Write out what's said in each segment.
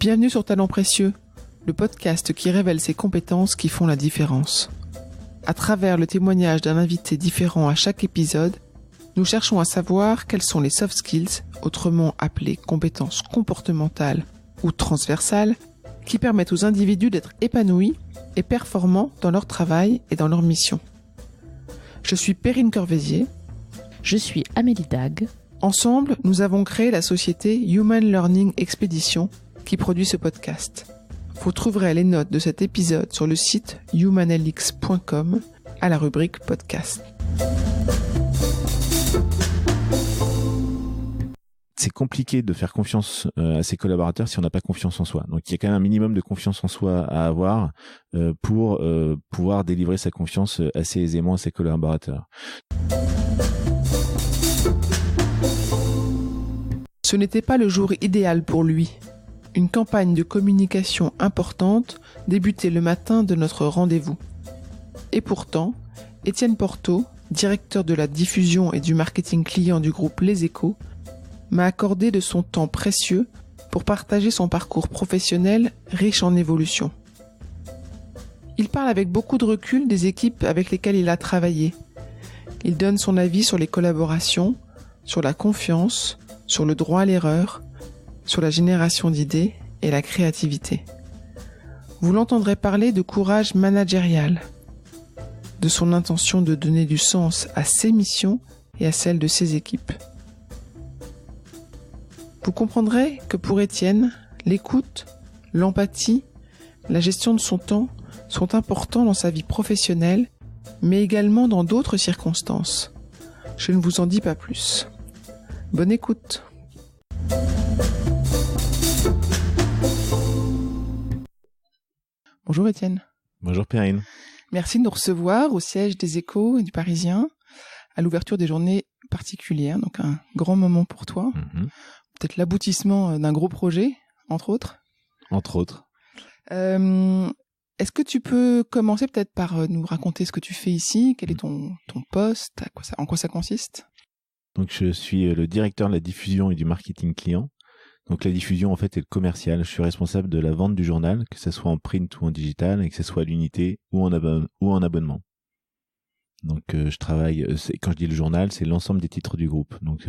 Bienvenue sur Talents Précieux, le podcast qui révèle ces compétences qui font la différence. À travers le témoignage d'un invité différent à chaque épisode, nous cherchons à savoir quelles sont les soft skills, autrement appelées compétences comportementales ou transversales, qui permettent aux individus d'être épanouis et performants dans leur travail et dans leur mission. Je suis Perrine Corvézier. Je suis Amélie Dag. Ensemble, nous avons créé la société Human Learning Expedition qui produit ce podcast. Vous trouverez les notes de cet épisode sur le site humanlx.com à la rubrique podcast. C'est compliqué de faire confiance à ses collaborateurs si on n'a pas confiance en soi. Donc il y a quand même un minimum de confiance en soi à avoir pour pouvoir délivrer sa confiance assez aisément à ses collaborateurs. Ce n'était pas le jour idéal pour lui. Une campagne de communication importante débutait le matin de notre rendez-vous. Et pourtant, Étienne Porto, directeur de la diffusion et du marketing client du groupe Les Échos, m'a accordé de son temps précieux pour partager son parcours professionnel riche en évolution. Il parle avec beaucoup de recul des équipes avec lesquelles il a travaillé. Il donne son avis sur les collaborations, sur la confiance, sur le droit à l'erreur, sur la génération d'idées et la créativité. Vous l'entendrez parler de courage managérial, de son intention de donner du sens à ses missions et à celles de ses équipes. Vous comprendrez que pour Étienne, l'écoute, l'empathie, la gestion de son temps sont importants dans sa vie professionnelle, mais également dans d'autres circonstances. Je ne vous en dis pas plus. Bonne écoute. Bonjour Étienne. Bonjour Perrine. Merci de nous recevoir au siège des Échos et du Parisien, à l'ouverture des journées particulières, donc un grand moment pour toi. Peut-être l'aboutissement d'un gros projet, entre autres. Entre autres. Est-ce que tu peux commencer peut-être par nous raconter ce que tu fais ici? Quel est ton poste? En quoi ça consiste? Donc je suis le directeur de la diffusion et du marketing client. Donc la diffusion en fait est le commercial. Je suis responsable de la vente du journal, que ce soit en print ou en digital, et que ce soit à l'unité ou en abonnement. Donc je travaille, quand je dis le journal, c'est l'ensemble des titres du groupe. Donc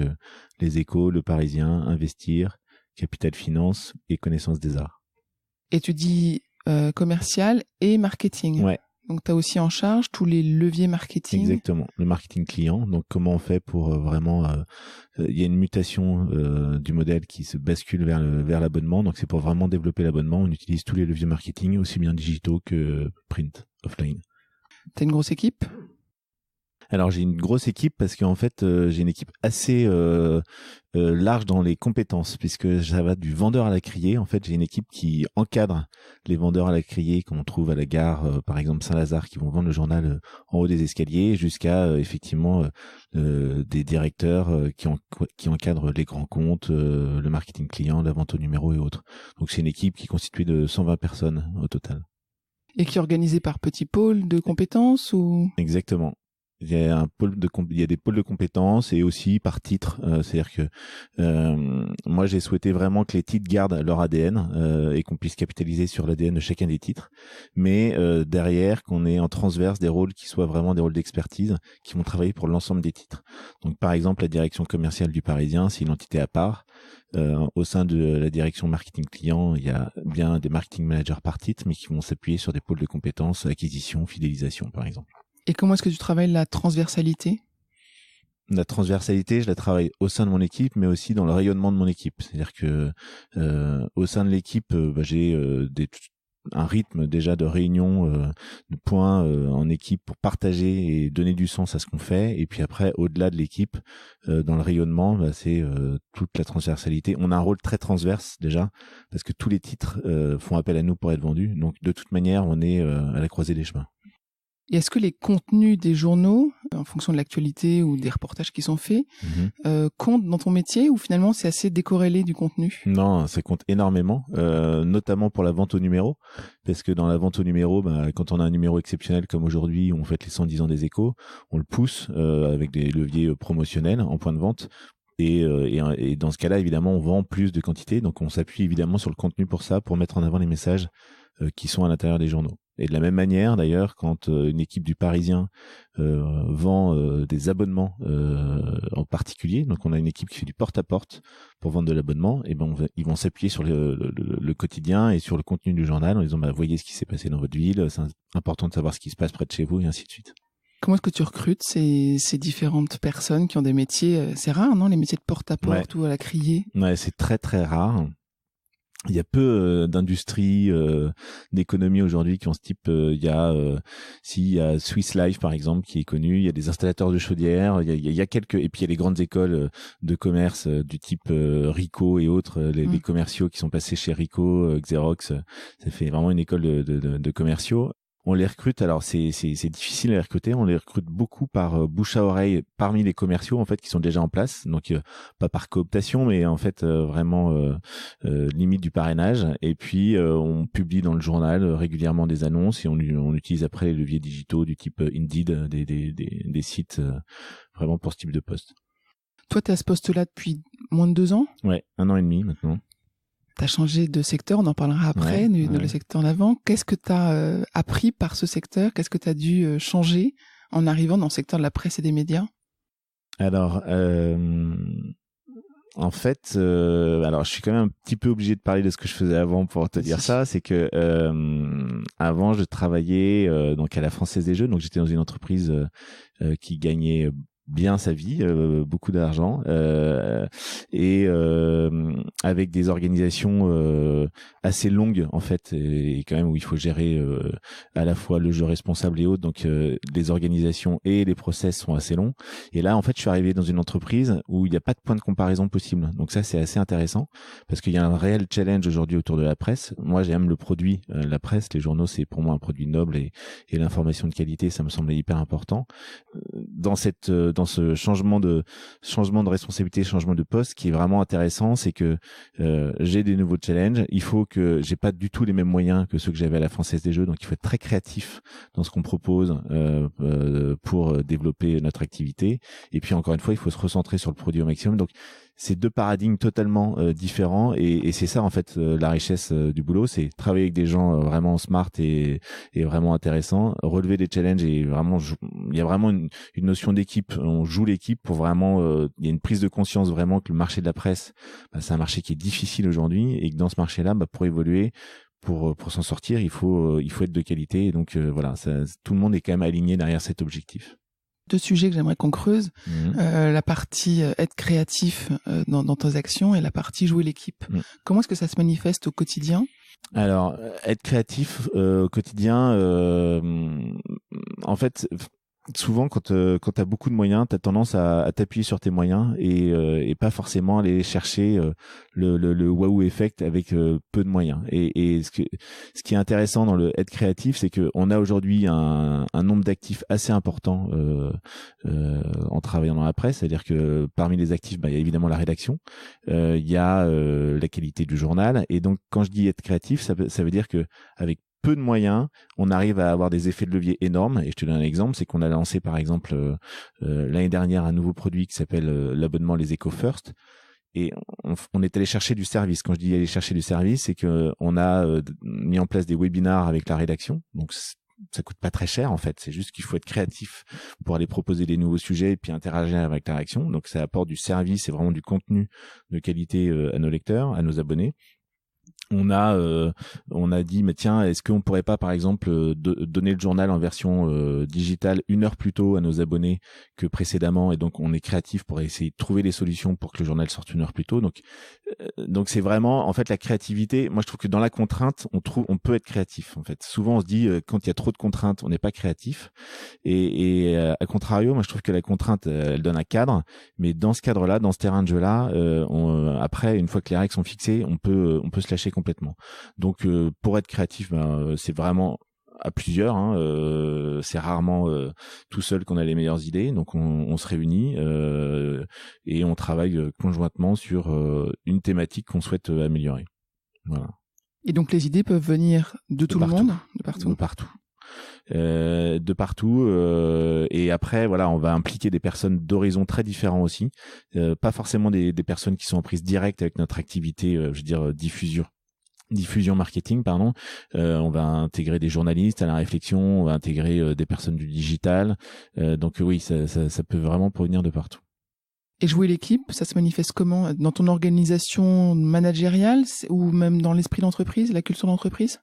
Les Échos, Le Parisien, Investir, Capital Finance et Connaissance des Arts. Et tu dis commercial et marketing. Ouais. Donc tu as aussi en charge tous les leviers marketing. Exactement, le marketing client. Donc comment on fait pour vraiment... Il y a une mutation du modèle qui se bascule vers l'abonnement. Donc c'est pour vraiment développer l'abonnement. On utilise tous les leviers marketing, aussi bien digitaux que print, offline. Tu as une grosse équipe ? Alors j'ai une grosse équipe parce qu'en fait j'ai une équipe assez large dans les compétences, puisque ça va du vendeur à la criée. En fait j'ai une équipe qui encadre les vendeurs à la criée qu'on trouve à la gare, par exemple Saint-Lazare, qui vont vendre le journal en haut des escaliers, jusqu'à effectivement des directeurs qui encadrent les grands comptes, le marketing client, la vente au numéro et autres. Donc c'est une équipe qui est constituée de 120 personnes au total. Et qui est organisée par petits pôles de compétences ou... Exactement. Il y a des pôles de compétences et aussi par titre. C'est-à-dire que moi, j'ai souhaité vraiment que les titres gardent leur ADN et qu'on puisse capitaliser sur l'ADN de chacun des titres. Mais derrière, qu'on ait en transverse des rôles qui soient vraiment des rôles d'expertise qui vont travailler pour l'ensemble des titres. Donc, par exemple, la direction commerciale du Parisien, c'est une entité à part. Au sein de la direction marketing client, il y a bien des marketing managers par titre, mais qui vont s'appuyer sur des pôles de compétences, acquisition, fidélisation, par exemple. Et comment est-ce que tu travailles la transversalité ? La transversalité, je la travaille au sein de mon équipe, mais aussi dans le rayonnement de mon équipe. C'est-à-dire que au sein de l'équipe, j'ai un rythme déjà de réunion, de points en équipe pour partager et donner du sens à ce qu'on fait. Et puis après, au-delà de l'équipe, dans le rayonnement, c'est toute la transversalité. On a un rôle très transverse déjà, parce que tous les titres font appel à nous pour être vendus. Donc de toute manière, on est à la croisée des chemins. Et est-ce que les contenus des journaux, en fonction de l'actualité ou des reportages qui sont faits, comptent dans ton métier ou finalement c'est assez décorrélé du contenu ? Non, ça compte énormément, notamment pour la vente au numéro, parce que dans la vente au numéro, quand on a un numéro exceptionnel comme aujourd'hui, on fête les 110 ans des Échos, on le pousse avec des leviers promotionnels en point de vente. Et dans ce cas-là, évidemment, on vend plus de quantité. Donc, on s'appuie évidemment sur le contenu pour ça, pour mettre en avant les messages qui sont à l'intérieur des journaux. Et de la même manière, d'ailleurs, quand une équipe du Parisien vend des abonnements en particulier, donc on a une équipe qui fait du porte-à-porte pour vendre de l'abonnement, et ben ils vont s'appuyer sur le quotidien et sur le contenu du journal en disant voyez ce qui s'est passé dans votre ville, c'est important de savoir ce qui se passe près de chez vous, et ainsi de suite. Comment est-ce que tu recrutes ces différentes personnes qui ont des métiers, c'est rare, non, les métiers de porte-à-porte ou à la criée? Ouais, c'est très très rare. Il y a peu d'industries, d'économie aujourd'hui qui ont ce type. Il y a Swiss Life par exemple qui est connu. Il y a des installateurs de chaudières. Il y a quelques, et puis il y a les grandes écoles de commerce du type Ricoh et autres, les commerciaux qui sont passés chez Ricoh, Xerox. Ça fait vraiment une école de commerciaux. On les recrute, alors c'est difficile à les recruter, on les recrute beaucoup par bouche à oreille parmi les commerciaux en fait qui sont déjà en place, donc pas par cooptation mais en fait vraiment limite du parrainage, et puis on publie dans le journal régulièrement des annonces et on utilise après les leviers digitaux du type Indeed, des sites vraiment pour ce type de poste. Toi tu es à ce poste-là depuis moins de 2 ans? Ouais, 1 an et demi maintenant. Tu as changé de secteur, on en parlera après, le secteur d'avant. Qu'est-ce que tu as appris par ce secteur? Qu'est-ce que tu as dû changer en arrivant dans le secteur de la presse et des médias? Alors, en fait, alors je suis quand même un petit peu obligé de parler de ce que je faisais avant pour te dire ça. C'est que avant, je travaillais donc à la Française des Jeux, donc j'étais dans une entreprise qui gagnait bien sa vie, beaucoup d'argent, et avec des organisations assez longues en fait, et quand même où il faut gérer à la fois le jeu responsable et autres, donc les organisations et les process sont assez longs. Et là en fait je suis arrivé dans une entreprise où il n'y a pas de point de comparaison possible, donc ça c'est assez intéressant parce qu'il y a un réel challenge aujourd'hui autour de la presse. Moi j'aime le produit, la presse, les journaux c'est pour moi un produit noble, et l'information de qualité ça me semblait hyper important. Dans ce changement de responsabilité, changement de poste, qui est vraiment intéressant, c'est que j'ai des nouveaux challenges. Il faut que j'ai pas du tout les mêmes moyens que ceux que j'avais à la Française des Jeux, donc il faut être très créatif dans ce qu'on propose pour développer notre activité. Et puis encore une fois, il faut se recentrer sur le produit au maximum. Donc c'est 2 paradigmes totalement différents, et c'est ça en fait la richesse du boulot, c'est travailler avec des gens vraiment smart et vraiment intéressants, relever des challenges, et vraiment il y a vraiment une notion d'équipe, on joue l'équipe pour vraiment il y a une prise de conscience vraiment que le marché de la presse, c'est un marché qui est difficile aujourd'hui, et que dans ce marché-là, pour évoluer, pour s'en sortir, il faut être de qualité, et donc voilà, tout le monde est quand même aligné derrière cet objectif. 2 sujets que j'aimerais qu'on creuse, la partie être créatif dans tes actions, et la partie jouer l'équipe. Comment est-ce que ça se manifeste au quotidien? Alors, être créatif au quotidien, en fait, souvent quand t'as beaucoup de moyens, t'as tendance à t'appuyer sur tes moyens, et pas forcément aller chercher le waouh effect avec peu de moyens. Et ce qui est intéressant dans le être créatif, c'est que on a aujourd'hui un nombre d'actifs assez important en travaillant dans la presse. C'est-à-dire que parmi les actifs, il y a évidemment la rédaction, il y a la qualité du journal, et donc quand je dis être créatif, ça veut dire que avec peu de moyens, on arrive à avoir des effets de levier énormes. Et je te donne un exemple, c'est qu'on a lancé par exemple l'année dernière un nouveau produit qui s'appelle l'abonnement Les Échos First. Et on est allé chercher du service. Quand je dis aller chercher du service, c'est que on a mis en place des webinars avec la rédaction. Donc ça coûte pas très cher en fait. C'est juste qu'il faut être créatif pour aller proposer des nouveaux sujets et puis interagir avec la rédaction. Donc ça apporte du service et vraiment du contenu de qualité à nos lecteurs, à nos abonnés. On a dit, mais tiens, est-ce qu'on pourrait pas, par exemple, donner le journal en version digitale 1 heure plus tôt à nos abonnés que précédemment, et donc on est créatif pour essayer de trouver des solutions pour que le journal sorte 1 heure plus tôt. Donc c'est vraiment, en fait, la créativité. Moi, je trouve que dans la contrainte, on peut être créatif. En fait, souvent on se dit quand il y a trop de contraintes, on n'est pas créatif. Et à contrario, moi, je trouve que la contrainte, elle donne un cadre. Mais dans ce cadre-là, dans ce terrain de jeu-là, après, une fois que les règles sont fixées, on peut se lâcher complètement. Donc pour être créatif, c'est vraiment à plusieurs, c'est rarement tout seul qu'on a les meilleures idées, donc on se réunit et on travaille conjointement sur une thématique qu'on souhaite améliorer. Voilà. Et donc les idées peuvent venir de tout le monde, de partout. De partout. de partout. Et après, voilà, on va impliquer des personnes d'horizons très différents aussi, pas forcément des personnes qui sont en prise directe avec notre activité, je veux dire diffusion marketing, pardon. On va intégrer des journalistes à la réflexion, on va intégrer des personnes du digital. Donc oui, ça peut vraiment provenir de partout. Et jouer l'équipe, ça se manifeste comment? Dans ton organisation managériale ou même dans l'esprit d'entreprise, la culture d'entreprise?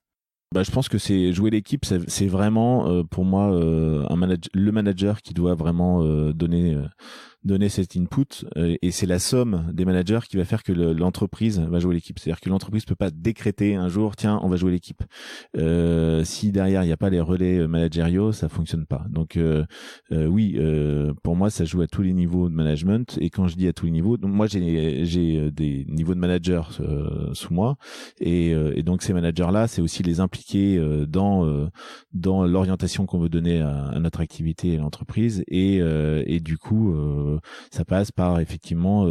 Je pense que c'est jouer l'équipe, c'est vraiment pour moi le manager qui doit vraiment donner cet input, et c'est la somme des managers qui va faire que l'entreprise va jouer l'équipe. C'est-à-dire que l'entreprise peut pas décréter un jour, tiens, on va jouer l'équipe. Si derrière il n'y a pas les relais managériaux, ça fonctionne pas. Donc oui, pour moi ça joue à tous les niveaux de management. Et quand je dis à tous les niveaux, donc moi j'ai des niveaux de managers sous moi, et donc ces managers là, c'est aussi les impliquer dans l'orientation qu'on veut donner à notre activité et à l'entreprise, et du coup ça passe par effectivement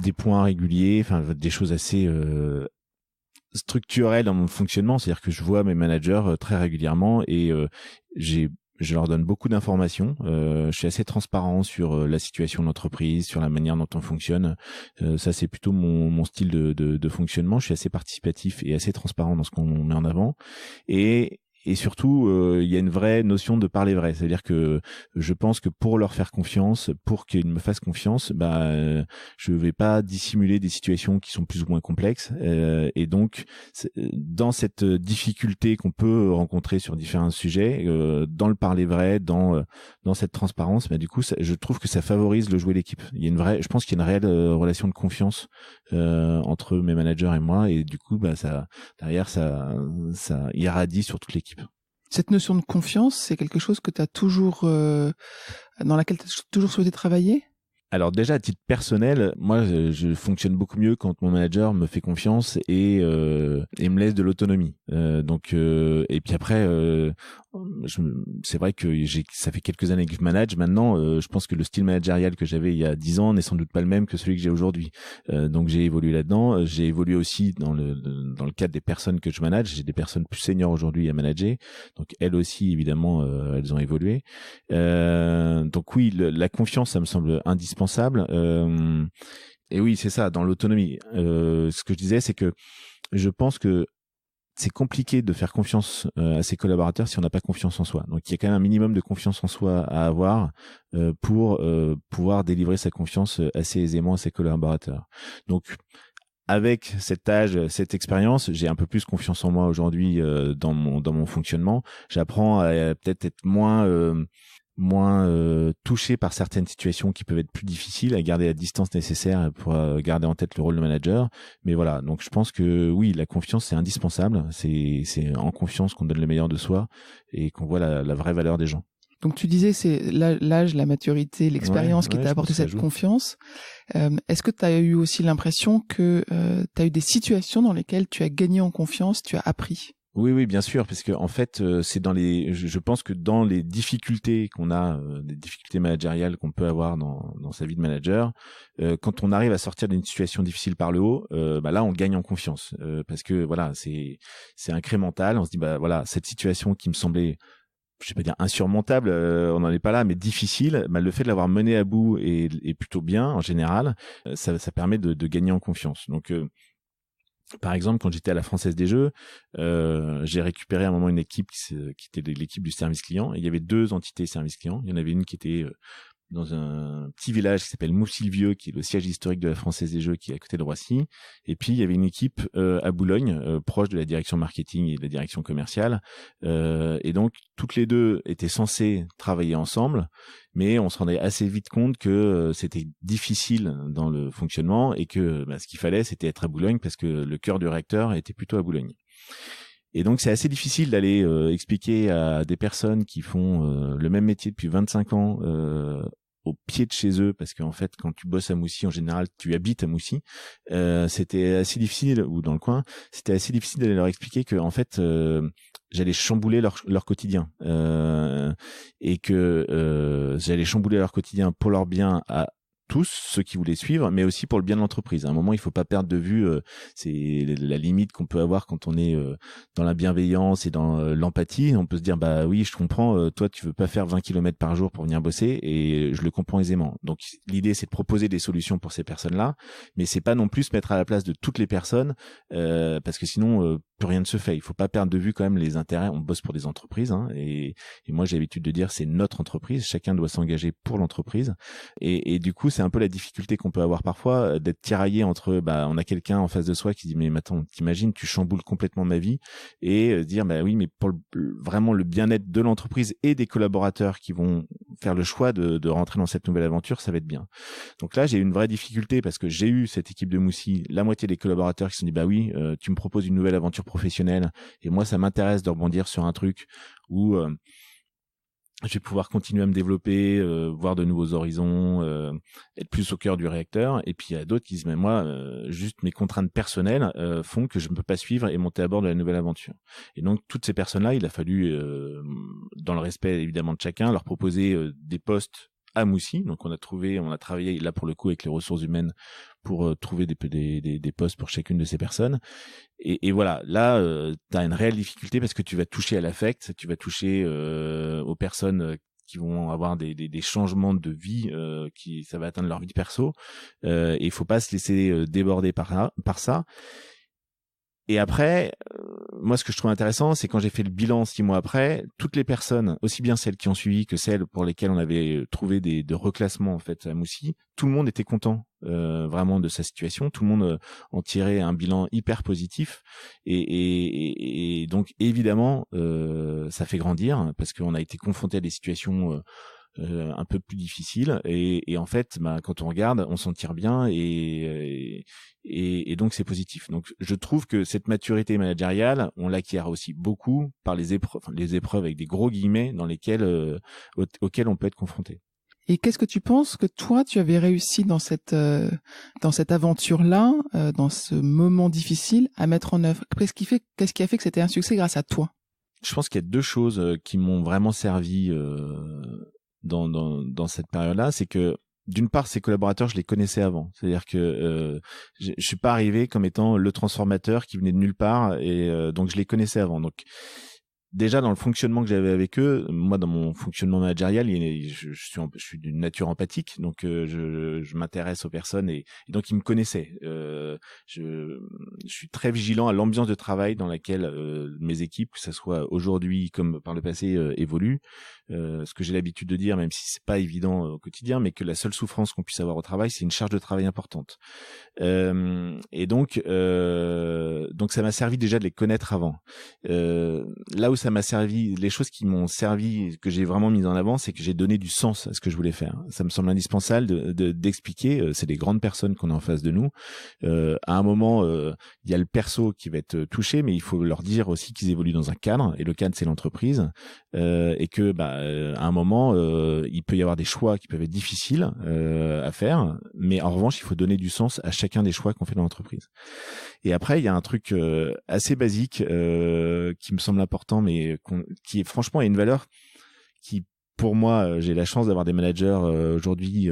des points réguliers, enfin des choses assez structurelles dans mon fonctionnement. C'est-à-dire que je vois mes managers très régulièrement, et je leur donne beaucoup d'informations. Je suis assez transparent sur la situation de l'entreprise, sur la manière dont on fonctionne. Ça, c'est plutôt mon style de fonctionnement. Je suis assez participatif et assez transparent dans ce qu'on met en avant. Et surtout, il y a une vraie notion de parler vrai. C'est-à-dire que je pense que pour leur faire confiance, pour qu'ils me fassent confiance, je vais pas dissimuler des situations qui sont plus ou moins complexes. Et donc, dans cette difficulté qu'on peut rencontrer sur différents sujets, dans le parler vrai, dans cette transparence, du coup, je trouve que ça favorise le jouer l'équipe. Je pense qu'il y a une réelle relation de confiance entre mes managers et moi, et du coup, ça irradie sur toute l'équipe. Cette notion de confiance, c'est quelque chose que tu as toujours, dans laquelle tu as toujours souhaité travailler? Alors déjà, à titre personnel, moi, je fonctionne beaucoup mieux quand mon manager me fait confiance et me laisse de l'autonomie. Et puis après, c'est vrai que ça fait quelques années que je manage. Maintenant, je pense que le style managérial que j'avais il y a 10 ans n'est sans doute pas le même que celui que j'ai aujourd'hui. Donc j'ai évolué là-dedans. J'ai évolué aussi dans le cadre des personnes que je manage. J'ai des personnes plus seniors aujourd'hui à manager. Donc elles aussi, évidemment, elles ont évolué. Donc oui, la confiance, ça me semble indispensable. Et oui, c'est ça, dans l'autonomie. Ce que je disais, c'est que je pense que c'est compliqué de faire confiance à ses collaborateurs si on n'a pas confiance en soi. Donc il y a quand même un minimum de confiance en soi à avoir pour pouvoir délivrer sa confiance assez aisément à ses collaborateurs. Donc avec cet âge, cette expérience, j'ai un peu plus confiance en moi aujourd'hui dans mon fonctionnement. J'apprends à peut-être être moins touché par certaines situations qui peuvent être plus difficiles, à garder la distance nécessaire pour garder en tête le rôle de manager. Mais voilà, donc je pense que oui, la confiance c'est indispensable. C'est en confiance qu'on donne le meilleur de soi et qu'on voit la vraie valeur des gens. Donc tu disais c'est l'âge, la maturité, l'expérience qui t'a apporté cette confiance. Est-ce que tu as eu aussi l'impression que tu as eu des situations dans lesquelles tu as gagné en confiance, tu as appris? Oui, bien sûr, parce que en fait, c'est je pense que dans les difficultés qu'on a, des difficultés managériales qu'on peut avoir dans sa vie de manager, quand on arrive à sortir d'une situation difficile par le haut, là, on gagne en confiance, parce que voilà, c'est incrémental. On se dit voilà, cette situation qui me semblait, je vais pas dire insurmontable, on n'en est pas là, mais difficile, le fait de l'avoir menée à bout et plutôt bien en général, ça permet de gagner en confiance. Donc par exemple, quand j'étais à la Française des Jeux, j'ai récupéré à un moment une équipe qui était l'équipe du service client. Et il y avait 2 entités service client. Il y en avait une qui était dans un petit village qui s'appelle Moussil-Vieux, qui est le siège historique de la Française des Jeux, qui est à côté de Roissy. Et puis, il y avait une équipe à Boulogne, proche de la direction marketing et de la direction commerciale. Et donc, toutes les 2 étaient censées travailler ensemble, mais on se rendait assez vite compte que c'était difficile dans le fonctionnement et que ce qu'il fallait, c'était être à Boulogne parce que le cœur du réacteur était plutôt à Boulogne. Et donc, c'est assez difficile d'aller expliquer à des personnes qui font le même métier depuis 25 ans au pied de chez eux, parce qu'en fait, quand tu bosses à Moussy, en général, tu habites à Moussy. C'était assez difficile, ou dans le coin, c'était assez difficile d'aller leur expliquer que, en fait, j'allais chambouler leur quotidien, et que j'allais chambouler leur quotidien pour leur bien tous ceux qui voulaient suivre, mais aussi pour le bien de l'entreprise. À un moment, il faut pas perdre de vue, c'est la limite qu'on peut avoir quand on est dans la bienveillance et dans l'empathie. On peut se dire, bah oui, je comprends, toi, tu veux pas faire 20 km par jour pour venir bosser, et je le comprends aisément. Donc, l'idée, c'est de proposer des solutions pour ces personnes-là, mais c'est pas non plus se mettre à la place de toutes les personnes, parce que sinon, plus rien ne se fait. Il faut pas perdre de vue quand même les intérêts. On bosse pour des entreprises, hein, et moi, j'ai l'habitude de dire, c'est notre entreprise. Chacun doit s'engager pour l'entreprise, et du coup, c'est un peu la difficulté qu'on peut avoir parfois, d'être tiraillé entre, on a quelqu'un en face de soi qui dit, mais attends, t'imagines, tu chamboules complètement ma vie, et dire, bah oui, mais pour vraiment le bien-être de l'entreprise et des collaborateurs qui vont faire le choix de rentrer dans cette nouvelle aventure, ça va être bien. Donc là, j'ai eu une vraie difficulté parce que j'ai eu cette équipe de Moussi, la moitié des collaborateurs qui se sont dit, bah oui, tu me proposes une nouvelle aventure professionnelle, et moi, ça m'intéresse de rebondir sur un truc où je vais pouvoir continuer à me développer, voir de nouveaux horizons, être plus au cœur du réacteur. Et puis il y a d'autres qui disent, mais moi, juste mes contraintes personnelles font que je ne peux pas suivre et monter à bord de la nouvelle aventure. Et donc toutes ces personnes-là, il a fallu, dans le respect évidemment de chacun, leur proposer des postes à Moussi. Donc on a travaillé là pour le coup avec les ressources humaines pour trouver des postes pour chacune de ces personnes. Et voilà, là, tu as une réelle difficulté parce que tu vas toucher à l'affect, tu vas toucher aux personnes qui vont avoir des changements de vie, ça va atteindre leur vie perso. Et il faut pas se laisser déborder par ça. Et après, moi, ce que je trouve intéressant, c'est quand j'ai fait le bilan 6 mois après, toutes les personnes, aussi bien celles qui ont suivi que celles pour lesquelles on avait trouvé de reclassement en fait à Moussi, tout le monde était content vraiment de sa situation. Tout le monde en tirait un bilan hyper positif. Et donc évidemment, ça fait grandir parce qu'on a été confronté à des situations un peu plus difficile, et en fait quand on regarde, on s'en tire bien, et donc c'est positif. Donc je trouve que cette maturité managériale, on l'acquiert aussi beaucoup par les épreuves avec des gros guillemets dans lesquelles auxquelles on peut être confronté. Et qu'est-ce que tu penses que toi tu avais réussi dans cette aventure-là, dans ce moment difficile, à mettre en œuvre? Qu'est-ce qui a fait que c'était un succès grâce à toi? Je pense qu'il y a 2 choses qui m'ont vraiment servi dans cette période-là. C'est que d'une part, ces collaborateurs, je les connaissais avant. C'est-à-dire que je suis pas arrivé comme étant le transformateur qui venait de nulle part, et donc je les connaissais avant. Donc déjà dans le fonctionnement que j'avais avec eux, moi dans mon fonctionnement managérial, je suis d'une nature empathique, donc je m'intéresse aux personnes, et donc ils me connaissaient. Je suis très vigilant à l'ambiance de travail dans laquelle mes équipes, que ça soit aujourd'hui comme par le passé, évoluent. Ce que j'ai l'habitude de dire, même si c'est pas évident au quotidien, mais que la seule souffrance qu'on puisse avoir au travail, c'est une charge de travail importante. Et donc ça m'a servi déjà de les connaître avant. Là où ça m'a servi, les choses qui m'ont servi, que j'ai vraiment mis en avant, c'est que j'ai donné du sens à ce que je voulais faire. Ça me semble indispensable d'expliquer. C'est des grandes personnes qu'on a en face de nous. À un moment, il y a le perso qui va être touché, mais il faut leur dire aussi qu'ils évoluent dans un cadre, et le cadre c'est l'entreprise, et que à un moment, il peut y avoir des choix qui peuvent être difficiles à faire, mais en revanche, il faut donner du sens à chacun des choix qu'on fait dans l'entreprise. Et après, il y a un truc assez basique qui me semble important, mais qui est franchement a une valeur qui, pour moi, j'ai la chance d'avoir des managers aujourd'hui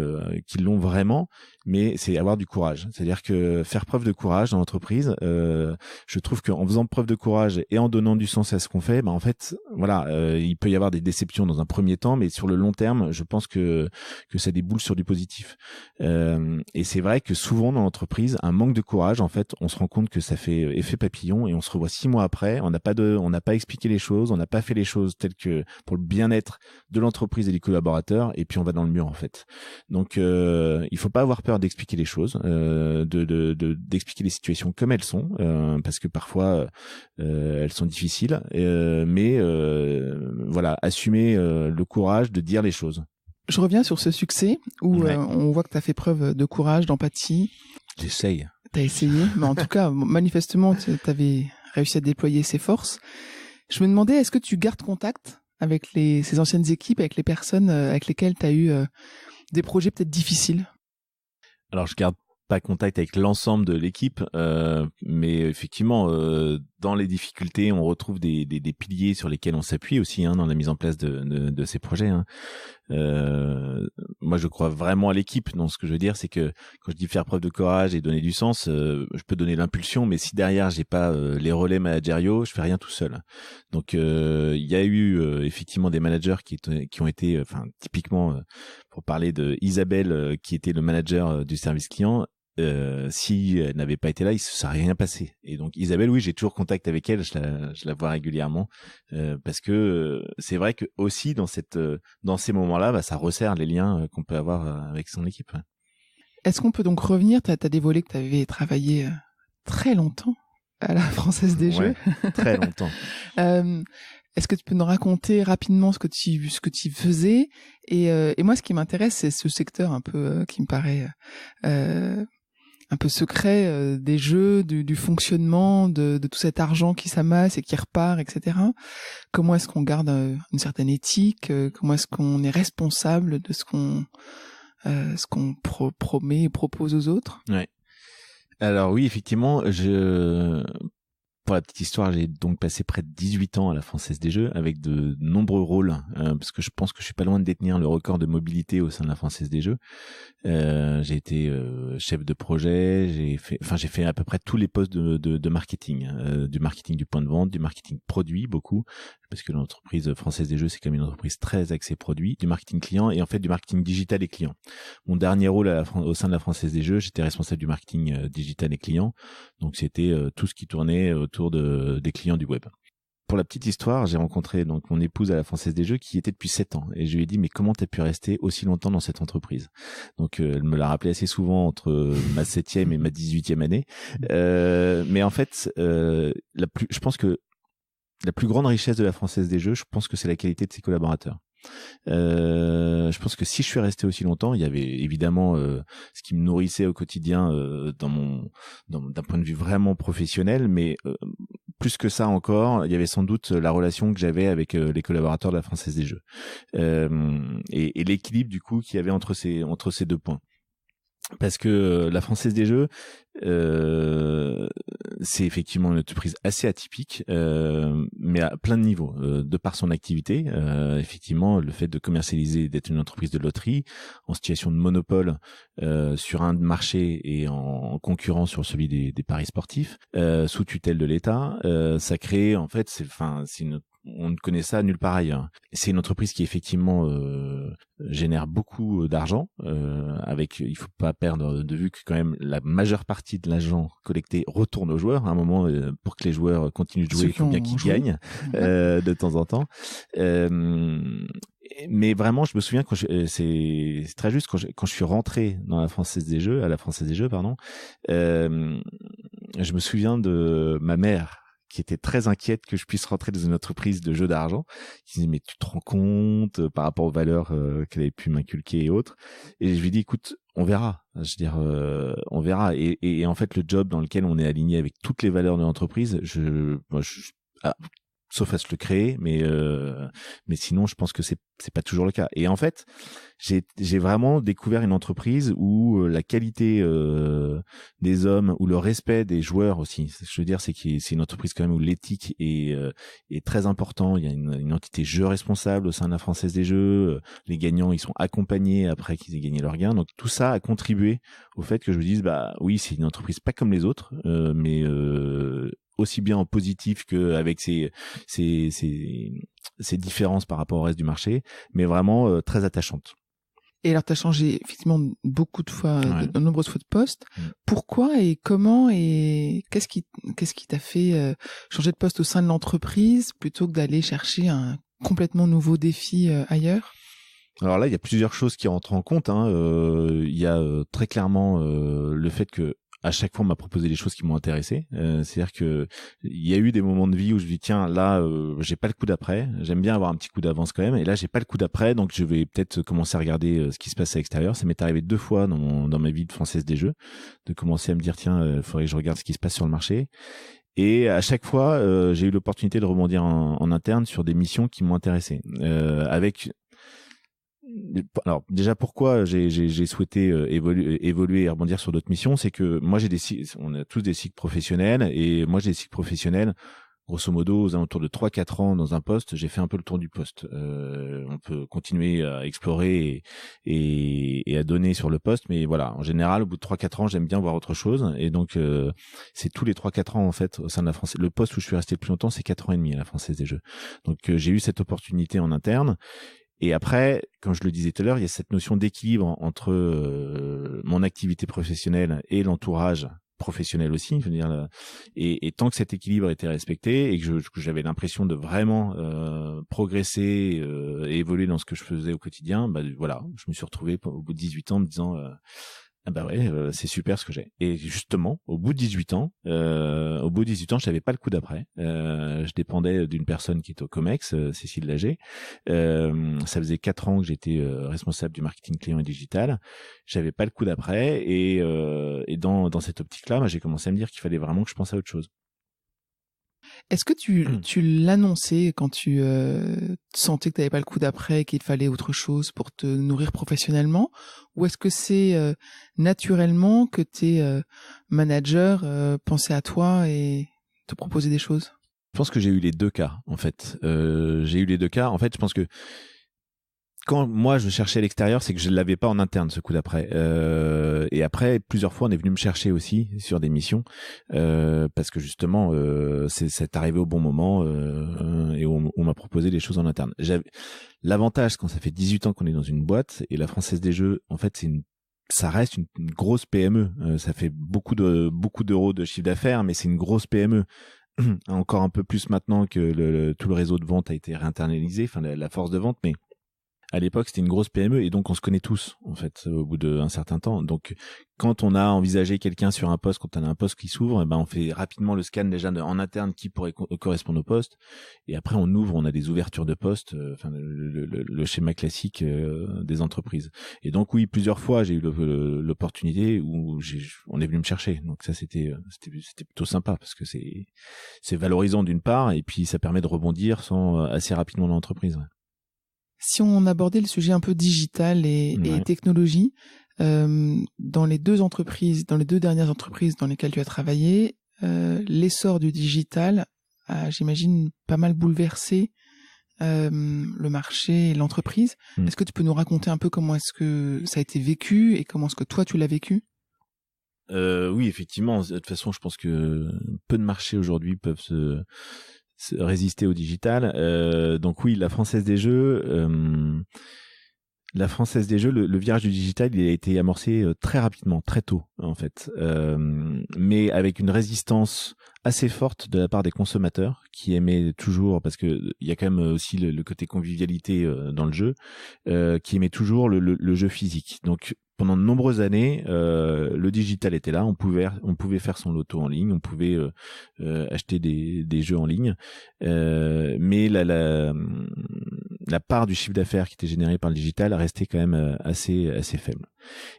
qui l'ont vraiment, mais c'est avoir du courage. C'est-à-dire que faire preuve de courage dans l'entreprise, je trouve qu'en faisant preuve de courage et en donnant du sens à ce qu'on fait, en fait, voilà, il peut y avoir des déceptions dans un premier temps, mais sur le long terme, je pense que ça déboule sur du positif. Et c'est vrai que souvent dans l'entreprise, un manque de courage, en fait, on se rend compte que ça fait effet papillon, et on se revoit 6 mois après, on n'a pas expliqué les choses, on n'a pas fait les choses telles que pour le bien-être de l'entreprise et des collaborateurs, et puis on va dans le mur en fait. Donc il faut pas avoir peur d'expliquer les choses, d'expliquer les situations comme elles sont, parce que parfois elles sont difficiles, mais voilà, assumer le courage de dire les choses. Je reviens sur ce succès où Ouais. on voit que tu as fait preuve de courage, d'empathie. J'essaye. Tu as essayé, mais en tout cas, manifestement, tu avais réussi à déployer ces forces. Je me demandais, est-ce que tu gardes contact avec ces anciennes équipes, avec les personnes avec lesquelles tu as eu des projets peut-être difficiles? Alors je garde pas contact avec l'ensemble de l'équipe, mais effectivement dans les difficultés, on retrouve des piliers sur lesquels on s'appuie aussi dans la mise en place de ces projets. Moi, je crois vraiment à l'équipe. Donc, ce que je veux dire, c'est que quand je dis faire preuve de courage et donner du sens, je peux donner l'impulsion, mais si derrière j'ai pas les relais managériaux, je fais rien tout seul. Donc, il y a eu effectivement des managers qui ont été, typiquement, pour parler de Isabelle, qui était le manager du service client. Si elle n'avait pas été là, il se serait rien passé. Et donc Isabelle, oui, j'ai toujours contact avec elle, je la vois régulièrement, parce que c'est vrai que aussi dans ces moments-là, ça resserre les liens qu'on peut avoir avec son équipe. Est-ce qu'on peut donc revenir, t'as dévoilé que tu avais travaillé très longtemps à la Française des Jeux. Très longtemps. Est-ce que tu peux nous raconter rapidement ce que tu faisais et moi, ce qui m'intéresse, c'est ce secteur un peu qui me paraît un peu secret des jeux, du fonctionnement, de tout cet argent qui s'amasse et qui repart, etc. Comment est-ce qu'on garde une certaine éthique? Comment est-ce qu'on est responsable de ce qu'on promet et propose aux autres? Ouais. Alors oui, effectivement, pour la petite histoire, j'ai donc passé près de 18 ans à la Française des Jeux avec de nombreux rôles, parce que je pense que je suis pas loin de détenir le record de mobilité au sein de la Française des Jeux. J'ai été chef de projet, j'ai fait à peu près tous les postes de marketing, du marketing du point de vente, du marketing produit beaucoup, parce que l'entreprise Française des Jeux, c'est quand même une entreprise très axée produit, du marketing client et en fait du marketing digital et client. Mon dernier rôle au sein de la Française des Jeux, j'étais responsable du marketing digital et client, donc c'était tout ce qui tournait autour des clients du web. Pour la petite histoire, j'ai rencontré donc mon épouse à la Française des Jeux qui était depuis 7 ans et je lui ai dit mais comment t'as pu rester aussi longtemps dans cette entreprise? Donc elle me l'a rappelé assez souvent entre ma 7e et ma 18e année. Mais en fait, je pense que la plus grande richesse de la Française des Jeux, je pense que c'est la qualité de ses collaborateurs. Je pense que si je suis resté aussi longtemps, il y avait évidemment ce qui me nourrissait au quotidien d'un point de vue vraiment professionnel, mais plus que ça encore, il y avait sans doute la relation que j'avais avec les collaborateurs de la Française des Jeux et l'équilibre du coup qu'il y avait entre ces deux points. Parce que la Française des Jeux, c'est effectivement une entreprise assez atypique, mais à plein de niveaux, de par son activité. Effectivement, le fait de commercialiser, d'être une entreprise de loterie, en situation de monopole sur un marché et en concurrence sur celui des paris sportifs, sous tutelle de l'État, ça crée en fait, on ne connaît ça nulle part ailleurs. C'est une entreprise qui effectivement génère beaucoup d'argent. Il faut pas perdre de vue que quand même la majeure partie de l'argent collecté retourne aux joueurs. À un moment, pour que les joueurs continuent de jouer, il faut bien qu'ils gagnent de temps en temps. Mais vraiment, je me souviens c'est très juste quand je suis rentré dans à la Française des Jeux, je me souviens de ma mère qui était très inquiète que je puisse rentrer dans une entreprise de jeux d'argent, qui disait mais tu te rends compte par rapport aux valeurs qu'elle avait pu m'inculquer et autres. Et je lui dis écoute, on verra. Je veux dire, on verra. Et en fait, le job dans lequel on est aligné avec toutes les valeurs de l'entreprise, sauf à se le créer, mais sinon, je pense que c'est pas toujours le cas. Et en fait, j'ai vraiment découvert une entreprise où la qualité des hommes, ou le respect des joueurs aussi. Je veux dire, c'est une entreprise quand même où l'éthique est très important. Il y a une entité jeu responsable au sein de la Française des Jeux. Les gagnants, ils sont accompagnés après qu'ils aient gagné leur gain. Donc tout ça a contribué au fait que je me dise, bah oui, c'est une entreprise pas comme les autres, mais aussi bien en positif qu'avec ses différences par rapport au reste du marché, mais vraiment très attachante. Et alors, tu as changé effectivement beaucoup de fois, de nombreuses fois de poste. Mm. Pourquoi et comment et qu'est-ce qui t'a fait changer de poste au sein de l'entreprise plutôt que d'aller chercher un complètement nouveau défi ailleurs? Alors là, il y a plusieurs choses qui rentrent en compte. Il y a très clairement le fait que à chaque fois, on m'a proposé des choses qui m'ont intéressé. C'est-à-dire que il y a eu des moments de vie où je dis tiens, là, j'ai pas le coup d'après. J'aime bien avoir un petit coup d'avance quand même. Et là, j'ai pas le coup d'après, donc je vais peut-être commencer à regarder ce qui se passe à l'extérieur. Ça m'est arrivé 2 fois dans ma vie de Française des Jeux, de commencer à me dire tiens, faudrait que je regarde ce qui se passe sur le marché. Et à chaque fois, j'ai eu l'opportunité de rebondir en interne sur des missions qui m'ont intéressé, avec Alors déjà pourquoi j'ai souhaité évoluer et rebondir sur d'autres missions, c'est que moi on a tous des cycles professionnels et moi j'ai des cycles professionnels grosso modo aux alentours de 3-4 ans dans un poste. J'ai fait un peu le tour du poste. On peut continuer à explorer et à donner sur le poste, mais voilà, en général au bout de 3-4 ans j'aime bien voir autre chose et donc c'est tous les 3-4 ans en fait au sein de la Française. Le poste où je suis resté le plus longtemps c'est 4 ans et demi à la Française des Jeux. Donc j'ai eu cette opportunité en interne. Et après, comme je le disais tout à l'heure, il y a cette notion d'équilibre entre mon activité professionnelle et l'entourage professionnel aussi. Je veux dire, et tant que cet équilibre était respecté et que j'avais l'impression de vraiment progresser et évoluer dans ce que je faisais au quotidien, bah voilà, je me suis retrouvé au bout de 18 ans me disant ah bah ouais, c'est super ce que j'ai. Et justement, au bout de 18 ans, je savais pas le coup d'après. Je dépendais d'une personne qui est au Comex, Cécile Lager. Ça faisait 4 ans que j'étais responsable du marketing client et digital. J'avais pas le coup d'après et dans cette optique-là, j'ai commencé à me dire qu'il fallait vraiment que je pense à autre chose. Est-ce que tu l'annonçais quand tu sentais que tu n'avais pas le coup d'après, qu'il fallait autre chose pour te nourrir professionnellement, ou est-ce que c'est naturellement que tes managers pensaient à toi et te proposaient des choses? Je pense que j'ai eu les deux cas en fait. Je pense que quand moi je cherchais à l'extérieur, c'est que je l'avais pas en interne ce coup d'après. Et après, plusieurs fois, on est venu me chercher aussi sur des missions parce que justement, c'est arrivé au bon moment et on m'a proposé des choses en interne. L'avantage quand ça fait 18 ans qu'on est dans une boîte et la Française des Jeux, en fait, ça reste une grosse PME. Ça fait beaucoup d'euros de chiffre d'affaires, mais c'est une grosse PME. Encore un peu plus maintenant que tout le réseau de vente a été réinternalisé, enfin la force de vente, mais à l'époque, c'était une grosse PME et donc on se connaît tous en fait au bout d'un certain temps. Donc quand on a envisagé quelqu'un sur un poste, quand on a un poste qui s'ouvre, et ben on fait rapidement le scan déjà en interne qui pourrait correspondre au poste et après on ouvre, on a des ouvertures de postes, le schéma classique des entreprises. Et donc oui, plusieurs fois j'ai eu l'opportunité où on est venu me chercher. Donc ça c'était plutôt sympa parce que c'est valorisant d'une part et puis ça permet de rebondir assez rapidement dans l'entreprise. Ouais. Si on abordait le sujet un peu digital et technologie, dans les deux dernières entreprises dans lesquelles tu as travaillé, l'essor du digital a, j'imagine, pas mal bouleversé le marché et l'entreprise. Est-ce que tu peux nous raconter un peu comment est-ce que ça a été vécu et comment est-ce que toi tu l'as vécu? Oui, effectivement. De toute façon, je pense que peu de marchés aujourd'hui peuvent se résister au digital. Donc oui, la Française des Jeux, le virage du digital, il a été amorcé très rapidement, très tôt en fait, mais avec une résistance assez forte de la part des consommateurs qui aimaient toujours, parce que il y a quand même aussi le côté convivialité dans le jeu, qui aimaient toujours le jeu physique. Donc pendant de nombreuses années, le digital était là. On pouvait faire son loto en ligne, on pouvait acheter des jeux en ligne, mais la part du chiffre d'affaires qui était généré par le digital restait quand même assez faible.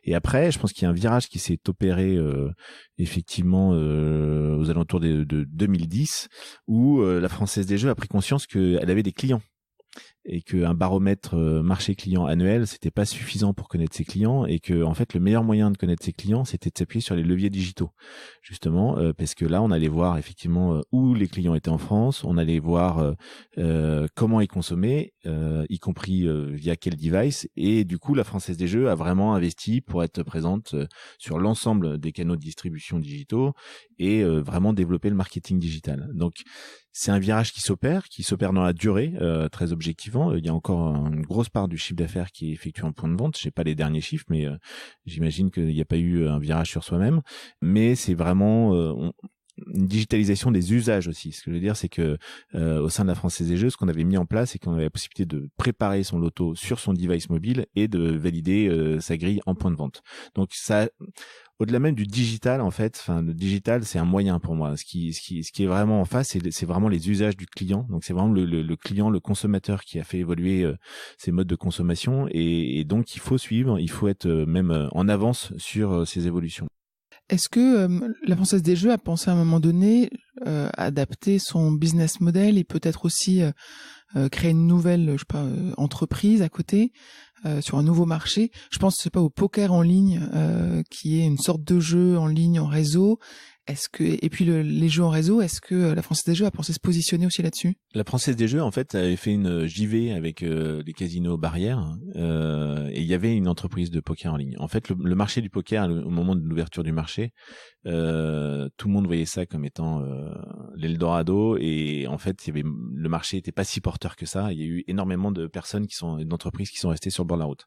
Et après, je pense qu'il y a un virage qui s'est opéré effectivement aux alentours de 2010, où la Française des Jeux a pris conscience qu'elle avait des clients. Et qu'un baromètre marché client annuel, c'était pas suffisant pour connaître ses clients et que en fait le meilleur moyen de connaître ses clients, c'était de s'appuyer sur les leviers digitaux, justement parce que là on allait voir effectivement où les clients étaient en France, on allait voir comment ils consommaient, y compris via quel device, et du coup la Française des Jeux a vraiment investi pour être présente sur l'ensemble des canaux de distribution digitaux et vraiment développer le marketing digital. Donc c'est un virage qui s'opère dans la durée, très objectivement. Il y a encore une grosse part du chiffre d'affaires qui est effectué en point de vente. Je sais pas les derniers chiffres, mais j'imagine qu'il n'y a pas eu un virage sur soi-même. Mais c'est vraiment une digitalisation des usages aussi. Ce que je veux dire, c'est que au sein de la Française des Jeux, ce qu'on avait mis en place, c'est qu'on avait la possibilité de préparer son loto sur son device mobile et de valider sa grille en point de vente. Donc ça, au-delà même du digital, en fait, le digital, c'est un moyen pour moi. Ce qui est vraiment en face, c'est vraiment les usages du client. Donc c'est vraiment le client, le consommateur qui a fait évoluer ses modes de consommation et donc il faut suivre, il faut être même en avance sur ces évolutions. Est-ce que la Française des Jeux a pensé à un moment donné adapter son business model et peut-être aussi créer une nouvelle, entreprise à côté sur un nouveau marché. Je pense, je sais pas, au poker en ligne, qui est une sorte de jeu en ligne, en réseau. Et puis les jeux en réseau, est-ce que la Française des Jeux a pensé se positionner aussi là-dessus? La Française des Jeux, en fait, avait fait une JV avec les casinos Barrières, et il y avait une entreprise de poker en ligne. En fait, le marché du poker, au moment de l'ouverture du marché, tout le monde voyait ça comme étant l'Eldorado, et en fait, le marché était pas si porteur que ça. Il y a eu énormément de personnes d'entreprises qui sont restées sur le bord de la route.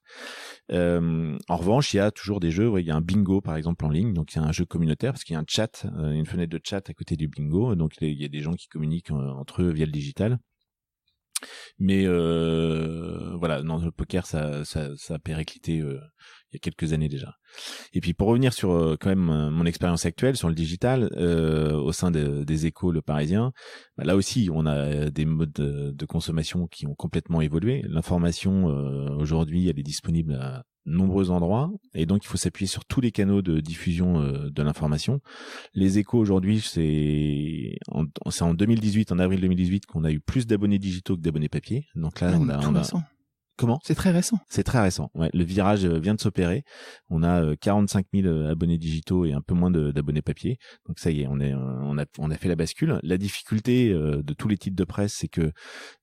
En revanche, il y a toujours des jeux. Il y a un bingo, par exemple, en ligne, donc il y a un jeu communautaire parce qu'il y a un chat, une fenêtre de chat à côté du bingo, donc il y a des gens qui communiquent entre eux via le digital. Mais voilà, non, le poker, ça a périclité il y a quelques années déjà. Et puis pour revenir sur quand même mon expérience actuelle sur le digital au sein des Échos, Le Parisien, là aussi on a des modes de consommation qui ont complètement évolué. L'information aujourd'hui, elle est disponible à nombreux endroits, et donc il faut s'appuyer sur tous les canaux de diffusion de l'information. Les Échos aujourd'hui, c'est en 2018, en avril 2018, qu'on a eu plus d'abonnés digitaux que d'abonnés papier. Donc là, on a Comment ? C'est très récent. C'est très récent. Ouais, le virage vient de s'opérer. On a 45 000 abonnés digitaux et un peu moins d'abonnés papier. Donc ça y est, on a fait la bascule. La difficulté de tous les titres de presse, c'est que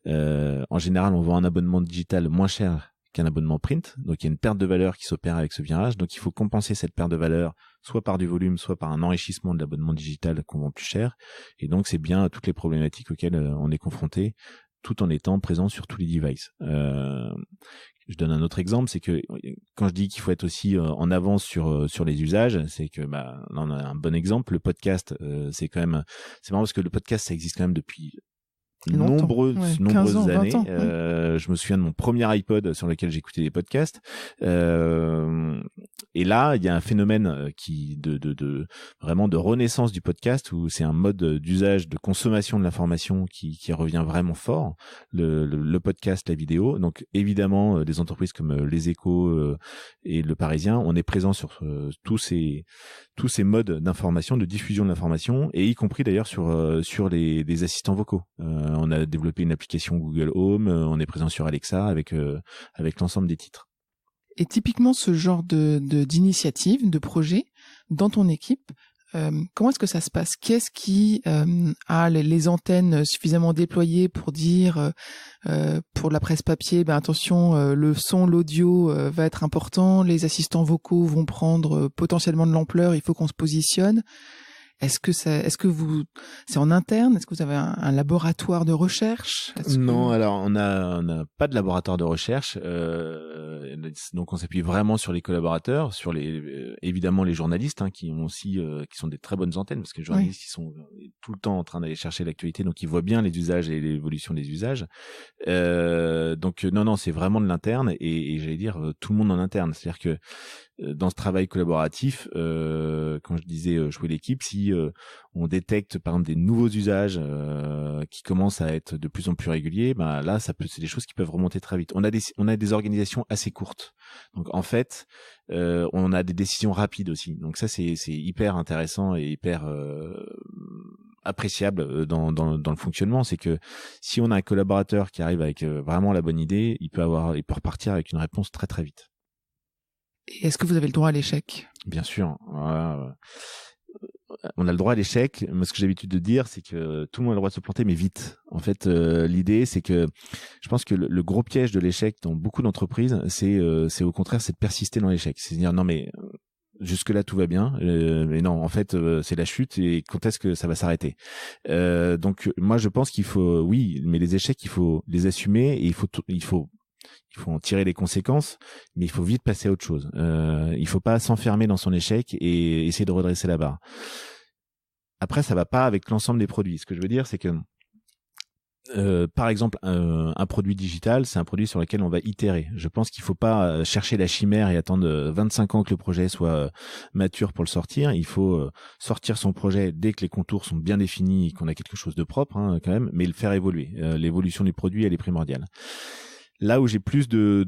en général, on vend un abonnement digital moins cher qu'un abonnement print. Donc il y a une perte de valeur qui s'opère avec ce virage. Donc il faut compenser cette perte de valeur soit par du volume, soit par un enrichissement de l'abonnement digital qu'on vend plus cher. Et donc c'est bien toutes les problématiques auxquelles on est confronté, tout en étant présent sur tous les devices. Je donne un autre exemple, c'est que quand je dis qu'il faut être aussi en avance sur les usages, c'est que là on a un bon exemple. Le podcast, c'est marrant parce que le podcast, ça existe quand même depuis nombreuses années. Je me souviens de mon premier iPod sur lequel j'écoutais des podcasts. Et là, il y a un phénomène vraiment de renaissance du podcast, où c'est un mode d'usage, de consommation de l'information qui revient vraiment fort. Le podcast, la vidéo. Donc évidemment, des entreprises comme Les Échos et Le Parisien, on est présent sur tous ces modes d'information, de diffusion de l'information, et y compris d'ailleurs sur les assistants vocaux. On a développé une application Google Home, on est présent sur Alexa avec l'ensemble des titres. Et typiquement, ce genre d'initiative, de projet, dans ton équipe, comment est-ce que ça se passe? Qu'est-ce qui a les antennes suffisamment déployées pour dire, pour la presse papier, attention, le son, l'audio va être important, les assistants vocaux vont prendre potentiellement de l'ampleur, il faut qu'on se positionne. Est-ce que c'est en interne? Est-ce que vous avez un laboratoire de recherche? Non, alors on a pas de laboratoire de recherche. Donc on s'appuie vraiment sur les collaborateurs, sur évidemment les journalistes qui sont des très bonnes antennes, parce que les journalistes ils sont tout le temps en train d'aller chercher l'actualité, donc ils voient bien les usages et l'évolution des usages. Donc non, c'est vraiment de l'interne, et j'allais dire tout le monde en interne. C'est-à-dire que dans ce travail collaboratif, quand je disais jouer l'équipe, si on détecte par exemple des nouveaux usages qui commencent à être de plus en plus réguliers, là c'est des choses qui peuvent remonter très vite. On a des organisations assez courtes, donc en fait on a des décisions rapides aussi. Donc ça c'est hyper intéressant et hyper appréciable dans le fonctionnement. C'est que si on a un collaborateur qui arrive avec vraiment la bonne idée, il peut repartir avec une réponse très très vite. Et est-ce que vous avez le droit à l'échec? Bien sûr. On a le droit à l'échec. Moi, ce que j'ai l'habitude de dire, c'est que tout le monde a le droit de se planter, mais vite. En fait, l'idée, c'est que je pense que le gros piège de l'échec dans beaucoup d'entreprises, c'est au contraire, c'est de persister dans l'échec. C'est de dire non, mais jusque-là, tout va bien. Mais non, en fait, c'est la chute, et quand est-ce que ça va s'arrêter? Donc, moi, je pense qu'il faut, oui, mais les échecs, il faut les assumer, et il faut en tirer les conséquences, mais il faut vite passer à autre chose. Il faut pas s'enfermer dans son échec et essayer de redresser la barre. Après, ça va pas avec l'ensemble des produits. Ce que je veux dire, c'est que par exemple, un produit digital, c'est un produit sur lequel on va itérer. Je pense qu'il faut pas chercher la chimère et attendre 25 ans que le projet soit mature pour le sortir. Il faut sortir son projet dès que les contours sont bien définis et qu'on a quelque chose de propre, quand même, mais le faire évoluer. L'évolution du produit, elle est primordiale. Là où j'ai plus de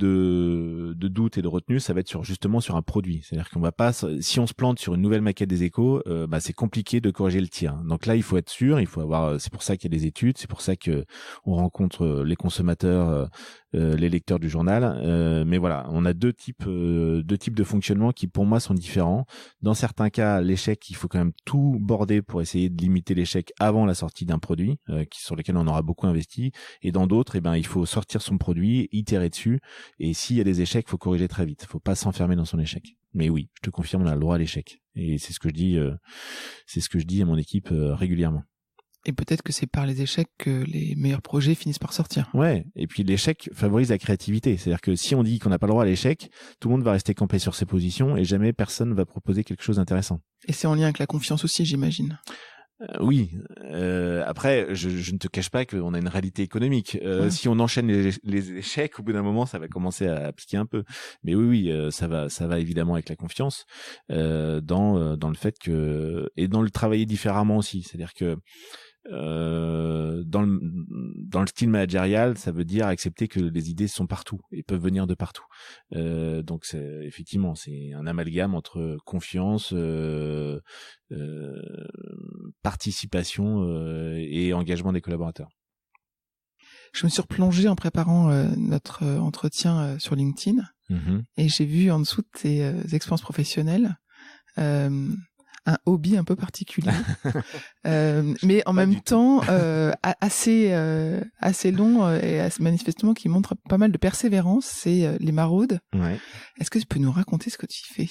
doutes et de retenue, ça va être justement sur un produit. C'est-à-dire qu'on va pas, si on se plante sur une nouvelle maquette des Échos, c'est compliqué de corriger le tir. Donc là, il faut être sûr, il faut avoir. C'est pour ça qu'il y a des études, c'est pour ça que on rencontre les consommateurs, les lecteurs du journal. Mais voilà, on a deux types de fonctionnement qui pour moi sont différents. Dans certains cas, l'échec, il faut quand même tout border pour essayer de limiter l'échec avant la sortie d'un produit, sur lequel on aura beaucoup investi. Et dans d'autres, il faut sortir son produit, itérer dessus. Et s'il y a des échecs, il faut corriger très vite. Il faut pas s'enfermer dans son échec. Mais oui, je te confirme, on a le droit à l'échec. Et c'est ce que je dis à mon équipe régulièrement. Et peut-être que c'est par les échecs que les meilleurs projets finissent par sortir. Ouais, et puis l'échec favorise la créativité. C'est-à-dire que si on dit qu'on n'a pas le droit à l'échec, tout le monde va rester campé sur ses positions et jamais personne va proposer quelque chose d'intéressant. Et c'est en lien avec la confiance aussi, j'imagine. Oui. Après, je ne te cache pas qu'on a une réalité économique. Si on enchaîne les échecs, au bout d'un moment, ça va commencer à piquer un peu. Mais oui, ça va évidemment avec la confiance dans le fait que et dans le travailler différemment aussi. C'est-à-dire que dans le style managérial, ça veut dire accepter que les idées sont partout et peuvent venir de partout. Donc effectivement, c'est un amalgame entre confiance, participation et engagement des collaborateurs. Je me suis replongé en préparant notre entretien sur LinkedIn et j'ai vu en dessous de tes expériences professionnelles un hobby un peu particulier, mais en même temps assez long et manifestement qui montre pas mal de persévérance, c'est les maraudes. Ouais. Est-ce que tu peux nous raconter ce que tu fais ?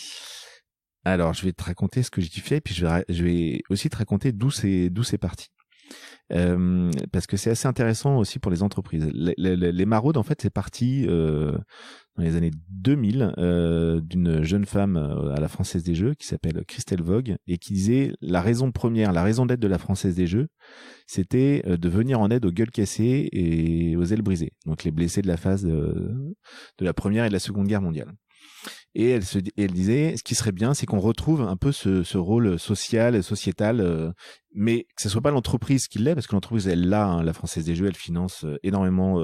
Alors, je vais te raconter ce que j'ai fait, puis je vais aussi te raconter d'où c'est parti. Parce que c'est assez intéressant aussi pour les entreprises. Les maraudes, en fait, c'est parti dans les années 2000 d'une jeune femme à la Française des Jeux qui s'appelle Christelle Vogue et qui disait la raison d'être de la Française des Jeux, c'était de venir en aide aux gueules cassées et aux ailes brisées, donc les blessés de la phase de la Première et de la Seconde Guerre mondiale. Et elle disait, ce qui serait bien, c'est qu'on retrouve un peu ce rôle social, sociétal, mais que ce soit pas l'entreprise qui l'est, parce que l'entreprise, elle l'a, hein, la Française des Jeux, elle finance énormément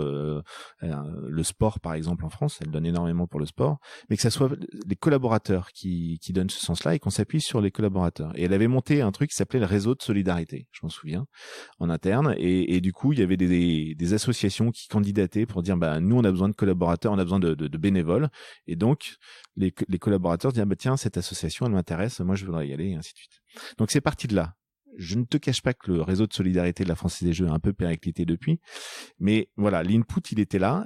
le sport, par exemple, en France, elle donne énormément pour le sport, mais que ça soit les collaborateurs qui donnent ce sens-là et qu'on s'appuie sur les collaborateurs. Et elle avait monté un truc qui s'appelait le réseau de solidarité, je m'en souviens, en interne, et du coup, il y avait des associations qui candidataient pour dire, nous, on a besoin de collaborateurs, on a besoin de bénévoles, et donc, les collaborateurs disent tiens, cette association elle m'intéresse, moi je voudrais y aller, et ainsi de suite. Donc c'est parti de là. Je ne te cache pas que le réseau de solidarité de la Française des Jeux a un peu périclité depuis, mais voilà, l'input il était là.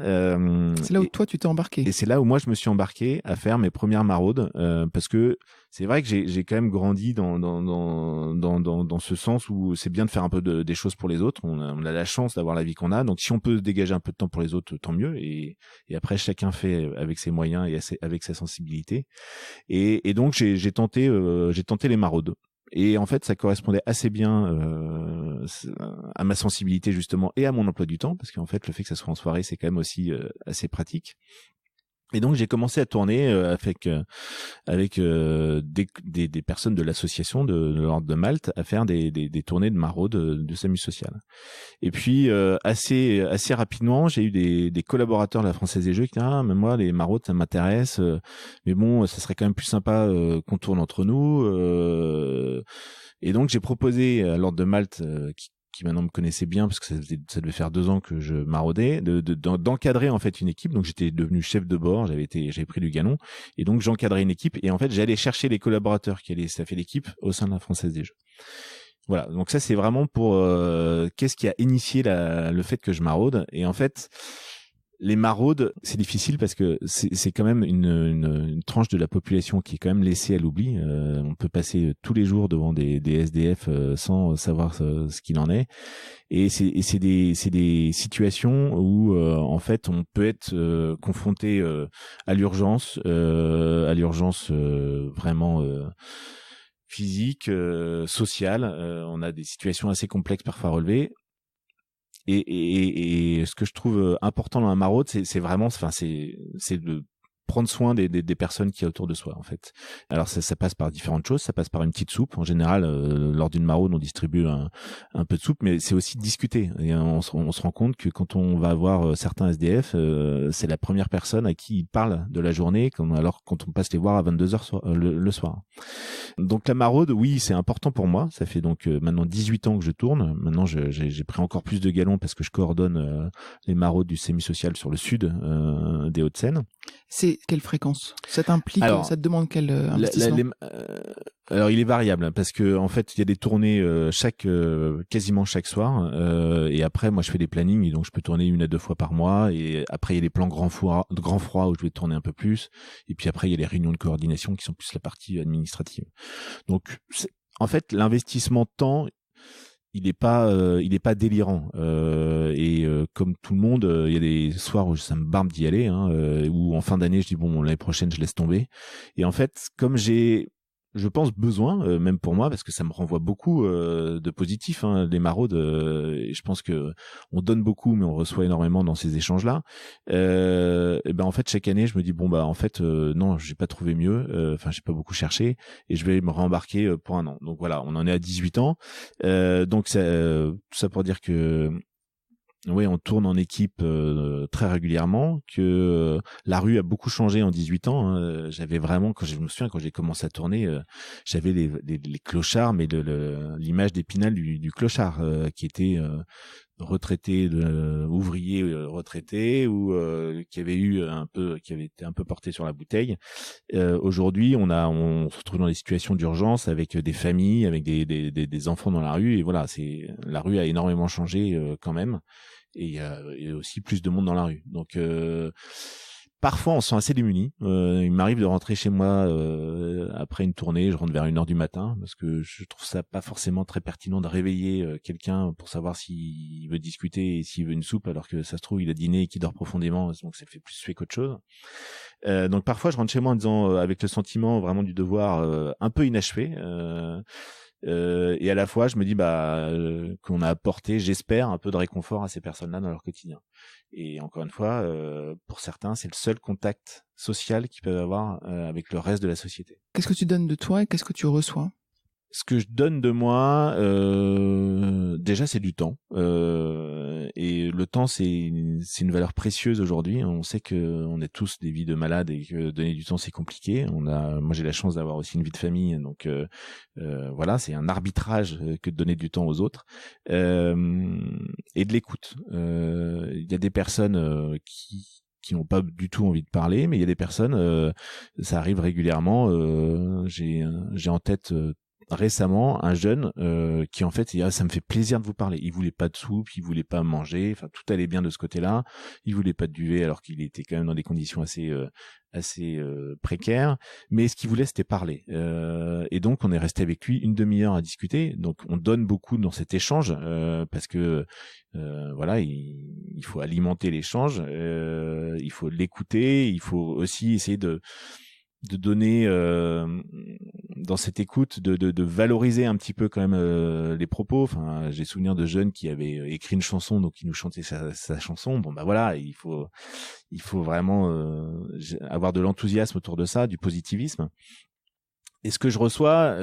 C'est là où toi tu t'es embarqué. Et c'est là où moi je me suis embarqué à faire mes premières maraudes, parce que c'est vrai que j'ai quand même grandi dans ce sens où c'est bien de faire un peu des choses pour les autres. On a la chance d'avoir la vie qu'on a, donc si on peut se dégager un peu de temps pour les autres, tant mieux. Et après chacun fait avec ses moyens et avec sa sensibilité. Et donc j'ai tenté les maraudes. Et en fait, ça correspondait assez bien à ma sensibilité justement et à mon emploi du temps, parce qu'en fait, le fait que ça soit en soirée, c'est quand même aussi assez pratique. Et donc j'ai commencé à tourner avec des personnes de l'association de l'Ordre de Malte à faire des tournées de maraude de SAMU social. Et puis assez rapidement, j'ai eu des collaborateurs de la Française des Jeux qui disaient mais moi les maraudes ça m'intéresse, mais bon ça serait quand même plus sympa qu'on tourne entre nous. Et donc j'ai proposé à l'Ordre de Malte qui maintenant me connaissait bien parce que ça devait faire 2 ans que je maraudais, d'encadrer en fait une équipe. Donc j'étais devenu chef de bord, j'avais pris du galon et donc j'encadrais une équipe et en fait j'allais chercher les collaborateurs qui allaient staffer l'équipe au sein de la Française des Jeux. Voilà, donc ça c'est vraiment pour qu'est-ce qui a initié le fait que je maraude. Et en fait les maraudes, c'est difficile parce que c'est quand même une tranche de la population qui est quand même laissée à l'oubli. On peut passer tous les jours devant des SDF sans savoir ce qu'il en est. Et c'est des situations où en fait on peut être confronté à l'urgence vraiment physique, sociale. On a des situations assez complexes parfois relevées. Et ce que je trouve important dans la maraude, c'est vraiment, c'est de prendre soin des personnes qui y a autour de soi en fait. Alors ça passe par différentes choses, ça passe par une petite soupe en général. Lors d'une maraude on distribue un peu de soupe, mais c'est aussi discuter. Et on se rend compte que quand on va voir certains SDF, c'est la première personne à qui ils parlent de la journée, alors quand on passe les voir à 22h le soir. Donc la maraude, oui, c'est important pour moi. Ça fait donc maintenant 18 ans que je tourne. Maintenant j'ai pris encore plus de galons parce que je coordonne les maraudes du sémisocial sur le sud des Hauts-de-Seine. C'est quelle fréquence? Ça t'implique, ça te demande quel investissement? Alors il est variable parce que en fait il y a des tournées quasiment chaque soir et après moi je fais des plannings et donc je peux tourner 1 à 2 fois par mois et après il y a les plans grand froid où je vais tourner un peu plus et puis après il y a les réunions de coordination qui sont plus la partie administrative. Donc en fait l'investissement temps il est pas délirant et comme tout le monde il y a des soirs où ça me barbe d'y aller où en fin d'année je dis bon l'année prochaine je laisse tomber et en fait comme je pense besoin même pour moi parce que ça me renvoie beaucoup de positif les maraudes et je pense que on donne beaucoup mais on reçoit énormément dans ces échanges là et ben en fait chaque année je me dis bon bah en fait non j'ai pas trouvé mieux enfin j'ai pas beaucoup cherché et je vais me rembarquer pour 1 an. Donc voilà, on en est à 18 ans donc tout ça pour dire que oui, on tourne en équipe très régulièrement, que la rue a beaucoup changé en 18 ans. J'avais vraiment, je me souviens quand j'ai commencé à tourner, j'avais les clochards, mais l'image d'Épinal du clochard qui était retraité, ouvrier retraité ou qui avait été un peu porté sur la bouteille. Aujourd'hui, on se retrouve dans des situations d'urgence avec des familles, avec des enfants dans la rue et voilà, la rue a énormément changé quand même. Et il y a aussi plus de monde dans la rue. Donc parfois on se sent assez démuni. Il m'arrive de rentrer chez moi après une tournée, je rentre vers 1h du matin parce que je trouve ça pas forcément très pertinent de réveiller quelqu'un pour savoir s'il veut discuter et s'il veut une soupe alors que ça se trouve il a dîné et qu'il dort profondément, donc ça fait plus qu'autre chose. Donc parfois je rentre chez moi en disant avec le sentiment vraiment du devoir un peu inachevé. Et à la fois, je me dis qu'on a apporté, j'espère, un peu de réconfort à ces personnes-là dans leur quotidien. Et encore une fois, pour certains, c'est le seul contact social qu'ils peuvent avoir avec le reste de la société. Qu'est-ce que tu donnes de toi et qu'est-ce que tu reçois? Ce que je donne de moi, déjà, c'est du temps. Et le temps, c'est une valeur précieuse aujourd'hui. On sait que on est tous des vies de malades et que donner du temps, c'est compliqué. Moi, j'ai la chance d'avoir aussi une vie de famille, donc voilà, c'est un arbitrage que de donner du temps aux autres et de l'écoute. Il y a des personnes qui n'ont pas du tout envie de parler, mais il y a des personnes, ça arrive régulièrement. J'ai en tête récemment un jeune qui en fait ça me fait plaisir de vous parler. Il voulait pas de soupe, il voulait pas manger, enfin tout allait bien de ce côté-là. Il voulait pas de duvet alors qu'il était quand même dans des conditions assez précaires, mais ce qu'il voulait c'était parler. Et donc on est resté avec lui 1/2 heure à discuter. Donc on donne beaucoup dans cet échange parce que voilà, il faut alimenter l'échange, il faut l'écouter, il faut aussi essayer de donner dans cette écoute de valoriser un petit peu quand même les propos. Enfin, j'ai souvenir de jeunes qui avaient écrit une chanson, donc qui nous chantaient sa chanson. Bon bah voilà, il faut vraiment avoir de l'enthousiasme autour de ça, du positivisme. Et ce que je reçois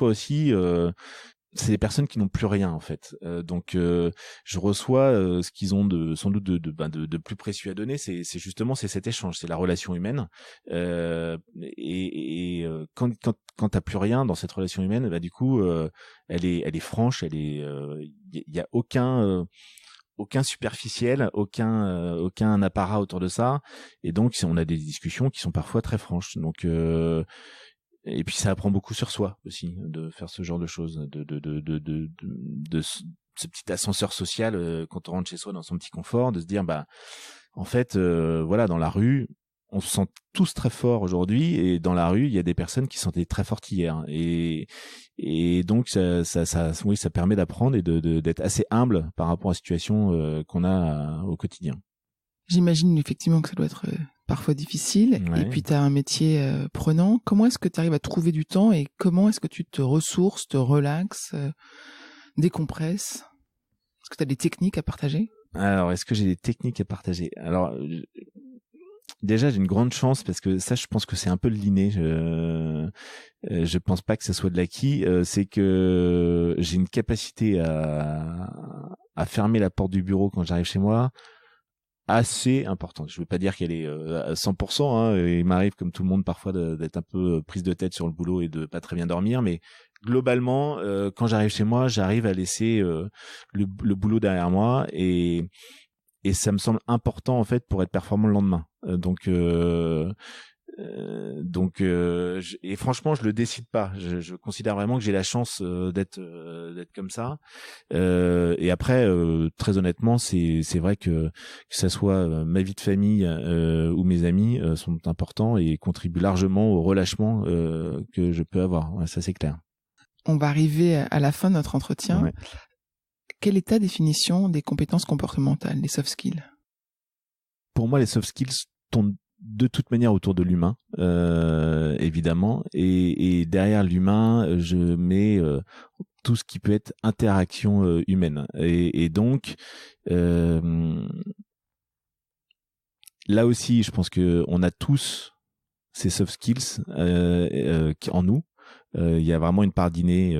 aussi c'est des personnes qui n'ont plus rien en fait. Donc je reçois ce qu'ils ont sans doute de plus précieux à donner, c'est justement cet échange, c'est la relation humaine. Et quand t'as plus rien dans cette relation humaine, bah du coup elle est franche, il y a aucun superficiel, aucun apparat autour de ça, et donc on a des discussions qui sont parfois très franches. Donc et puis ça apprend beaucoup sur soi aussi de faire ce genre de choses, de ce petit ascenseur social quand on rentre chez soi dans son petit confort, de se dire en fait voilà, dans la rue on se sent tous très forts aujourd'hui, et dans la rue il y a des personnes qui se sentaient très fortes hier, et donc ça permet d'apprendre et d'être assez humble par rapport à la situation qu'on a au quotidien. J'imagine effectivement que ça doit être parfois difficile. Ouais. Et puis tu as un métier prenant. Comment est-ce que tu arrives à trouver du temps et comment est-ce que tu te ressources, te relaxes, décompresses? Est-ce que tu as des techniques à partager? Alors, est-ce que j'ai des techniques à partager? Alors, Déjà, j'ai une grande chance parce que ça, je pense que c'est un peu de l'inné. Je pense pas que ça soit de l'acquis. C'est que j'ai une capacité à fermer la porte du bureau quand j'arrive chez moi assez importante. Je veux pas dire qu'elle est à 100%. Hein, il m'arrive, comme tout le monde, parfois d'être un peu prise de tête sur le boulot et de pas très bien dormir. Mais globalement, quand j'arrive chez moi, j'arrive à laisser le boulot derrière moi et ça me semble important en fait pour être performant le lendemain. Et franchement, je le décide pas. Je considère vraiment que j'ai la chance d'être comme ça. Et après, très honnêtement, c'est vrai que ça soit ma vie de famille ou mes amis sont importants et contribuent largement au relâchement que je peux avoir. Ouais, ça c'est clair. On va arriver à la fin de notre entretien. Ouais. Quelle est ta définition des compétences comportementales, des soft skills ? Pour moi, les soft skills tournent de toute manière autour de l'humain, évidemment. Et derrière l'humain, je mets tout ce qui peut être interaction humaine. Et donc, là aussi, je pense que on a tous ces soft skills en nous. Il y a vraiment une part d'inné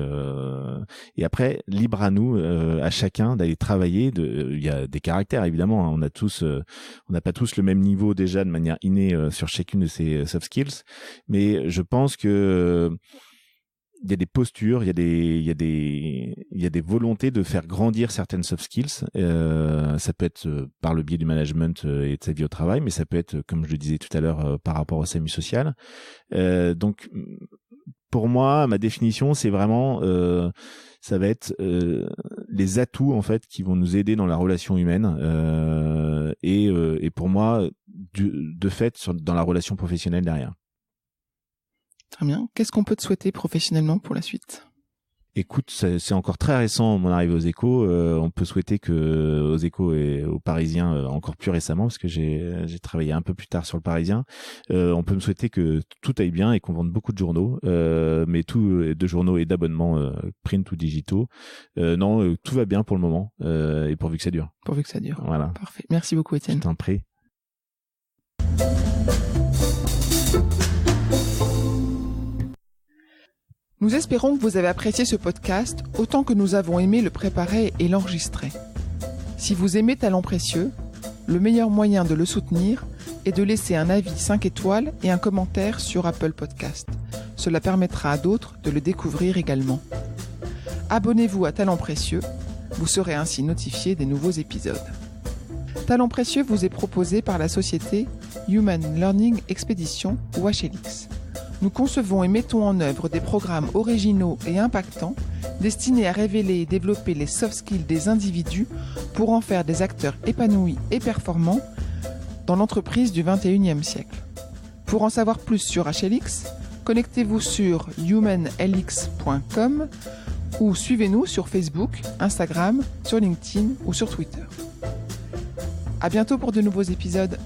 et après libre à nous à chacun d'aller travailler il y a des caractères évidemment, hein. On n'a pas tous le même niveau déjà de manière innée sur chacune de ces soft skills, mais je pense que il y a des postures, il y a des volontés de faire grandir certaines soft skills. Ça peut être par le biais du management et de sa vie au travail, mais ça peut être, comme je le disais tout à l'heure, par rapport au SAMU social. Donc pour moi, ma définition, c'est vraiment, ça va être les atouts en fait qui vont nous aider dans la relation humaine et pour moi, de fait, dans la relation professionnelle derrière. Très bien. Qu'est-ce qu'on peut te souhaiter professionnellement pour la suite ? Écoute, c'est encore très récent mon arrivée aux Échos. On peut souhaiter que aux Échos et aux Parisiens encore plus récemment, parce que j'ai travaillé un peu plus tard sur le Parisien. On peut me souhaiter que tout aille bien et qu'on vende beaucoup de journaux, mais de journaux et d'abonnements print ou digitaux. Non, tout va bien pour le moment et pourvu que ça dure. Pourvu que ça dure. Voilà. Parfait. Merci beaucoup, Étienne. Je t'en prie. Nous espérons que vous avez apprécié ce podcast autant que nous avons aimé le préparer et l'enregistrer. Si vous aimez Talents Précieux, le meilleur moyen de le soutenir est de laisser un avis 5 étoiles et un commentaire sur Apple Podcast. Cela permettra à d'autres de le découvrir également. Abonnez-vous à Talents Précieux, vous serez ainsi notifié des nouveaux épisodes. Talents Précieux vous est proposé par la société Human Learning Expedition ou HLX. Nous concevons et mettons en œuvre des programmes originaux et impactants destinés à révéler et développer les soft skills des individus pour en faire des acteurs épanouis et performants dans l'entreprise du 21e siècle. Pour en savoir plus sur HLX, connectez-vous sur humanlx.com ou suivez-nous sur Facebook, Instagram, sur LinkedIn ou sur Twitter. À bientôt pour de nouveaux épisodes.